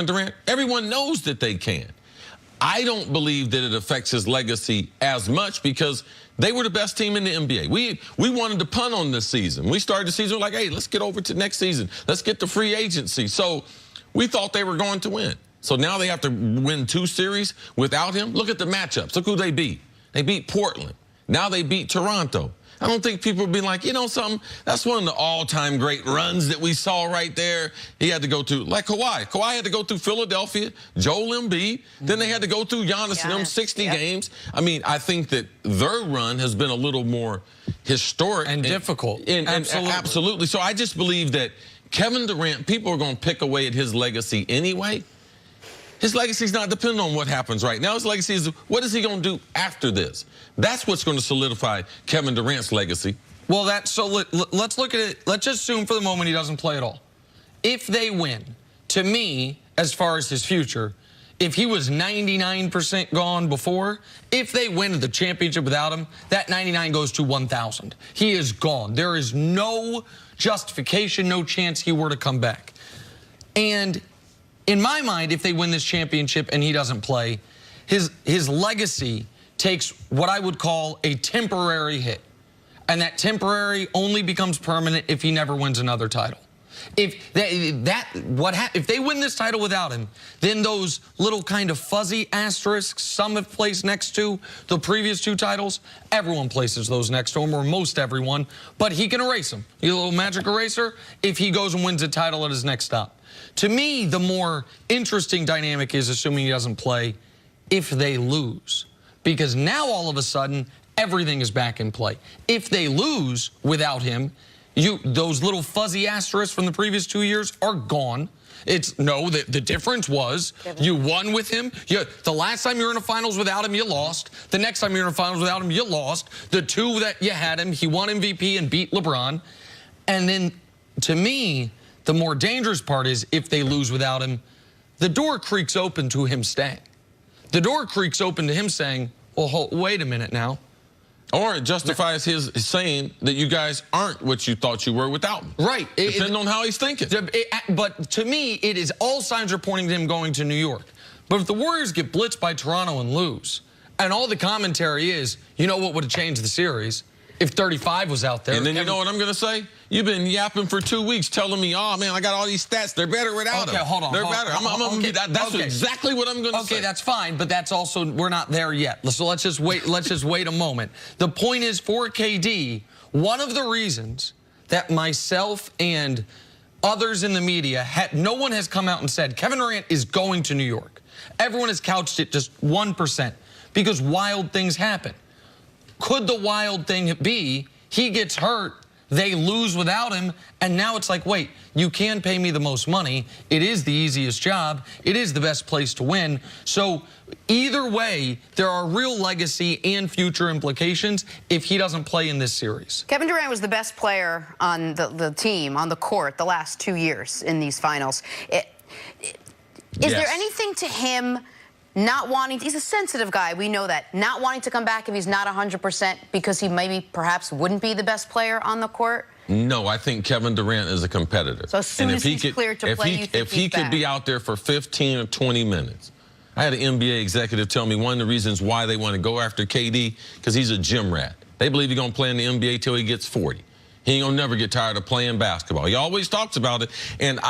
Kevin Durant? Everyone knows that they can. I don't believe that it affects his legacy as much because they were the best team in the NBA. We wanted to punt on this season. We started the season like, hey, let's get over to next season. Let's get to free agency. So we thought they were going to win. So now they have to win 2 series without him. Look at the matchups. Look who they beat. They beat Portland. Now they beat Toronto. I don't think people would be like, you know something, that's one of the all-time great runs that we saw right there. He had to go through, like Kawhi. Kawhi had to go through Philadelphia, Joel Embiid. Then they had to go through Giannis and them 60 games. I mean, I think that their run has been a little more historic. And difficult. Absolutely. So I just believe that Kevin Durant, people are going to pick away at his legacy anyway. His legacy is not dependent on what happens right now. His legacy is what is he going to do after this? That's what's going to solidify Kevin Durant's legacy. Well, let's look at it. Let's just assume for the moment he doesn't play at all. If they win, to me, as far as his future, if he was 99% gone before, if they win the championship without him, that 99 goes to 1,000. He is gone. There is no justification, no chance he were to come back. And in my mind, if they win this championship and he doesn't play, his legacy takes what I would call a temporary hit. And that temporary only becomes permanent if he never wins another title. If they win this title without him, then those little kind of fuzzy asterisks some have placed next to the previous 2 titles, everyone places those next to him, or most everyone, but he can erase them. He's a little magic eraser if he goes and wins a title at his next stop. To me, the more interesting dynamic is, assuming he doesn't play, if they lose. Because now all of a sudden, everything is back in play. If they lose without him, those little fuzzy asterisks from the previous 2 years are gone. The difference was you won with him. The last time you were in the finals without him, you lost. The next time you were in the finals without him, you lost. The 2 that you had him, he won MVP and beat LeBron. And then, to me, the more dangerous part is if they lose without him, the door creaks open to him staying. The door creaks open to him saying, well, wait a minute now. Or it justifies his saying that you guys aren't what you thought you were without him. Right. Depending on how he's thinking. But to me, it is all signs are pointing to him going to New York. But if the Warriors get blitzed by Toronto and lose, and all the commentary is, you know what would have changed the series? If 35 was out there. And then you know what I'm going to say? You've been yapping for 2 weeks telling me, oh, man, I got all these stats. They're better without them. Okay, hold on. They're better. That's exactly what I'm going to say. Okay, that's fine, but that's also, we're not there yet. So let's just wait. Let's just wait a moment. The point is, for KD, one of the reasons that myself and others in the media, no one has come out and said, Kevin Durant is going to New York. Everyone has couched it just 1% because wild things happen. Could the wild thing be he gets hurt, they lose without him, and now it's like, wait, you can pay me the most money. It is the easiest job. It is the best place to win. So either way, there are real legacy and future implications if he doesn't play in this series. Kevin Durant was the best player on the team, on the court, the last 2 years in these finals. Is there anything to him not wanting, he's a sensitive guy, we know that, not wanting to come back if he's not 100% because he maybe perhaps wouldn't be the best player on the court? No, I think Kevin Durant is a competitor. So as soon as he's cleared to play, you think if he could be out there for 15 or 20 minutes. I had an NBA executive tell me one of the reasons why they want to go after KD, because he's a gym rat. They believe he's going to play in the NBA till he gets 40. He ain't going to never get tired of playing basketball. He always talks about it. And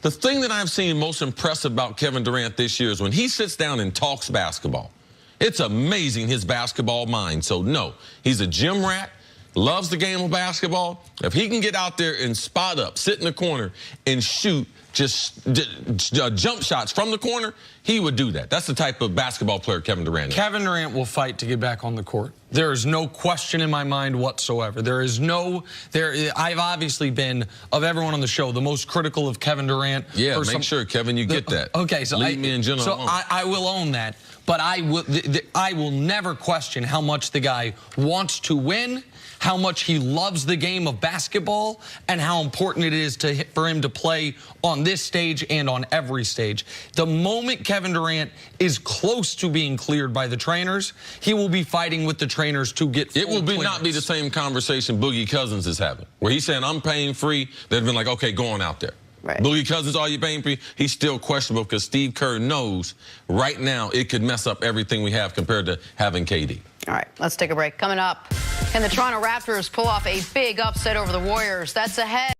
the thing that I've seen most impressive about Kevin Durant this year is when he sits down and talks basketball. It's amazing, his basketball mind. So, no, he's a gym rat, loves the game of basketball. If he can get out there and spot up, sit in the corner, and shoot just jump shots from the corner, he would do that. That's the type of basketball player Kevin Durant is. Kevin Durant will fight to get back on the court. There is no question in my mind whatsoever. I've obviously been, of everyone on the show, the most critical of Kevin Durant. Yeah, make sure, Kevin, you get that. Okay, so leave me in general alone. I will own that. But I will never question how much the guy wants to win, how much he loves the game of basketball, and how important it is for him to play on this stage and on every stage. The moment Kevin Durant is close to being cleared by the trainers, he will be fighting with the trainers to get full clearance. It will not be the same conversation Boogie Cousins is having, where he's saying, I'm paying free. They've been like, okay, go on out there. Right. Boogie Cousins, all you're paying for, he's still questionable because Steve Kerr knows right now it could mess up everything we have compared to having KD. All right, let's take a break. Coming up, can the Toronto Raptors pull off a big upset over the Warriors? That's ahead.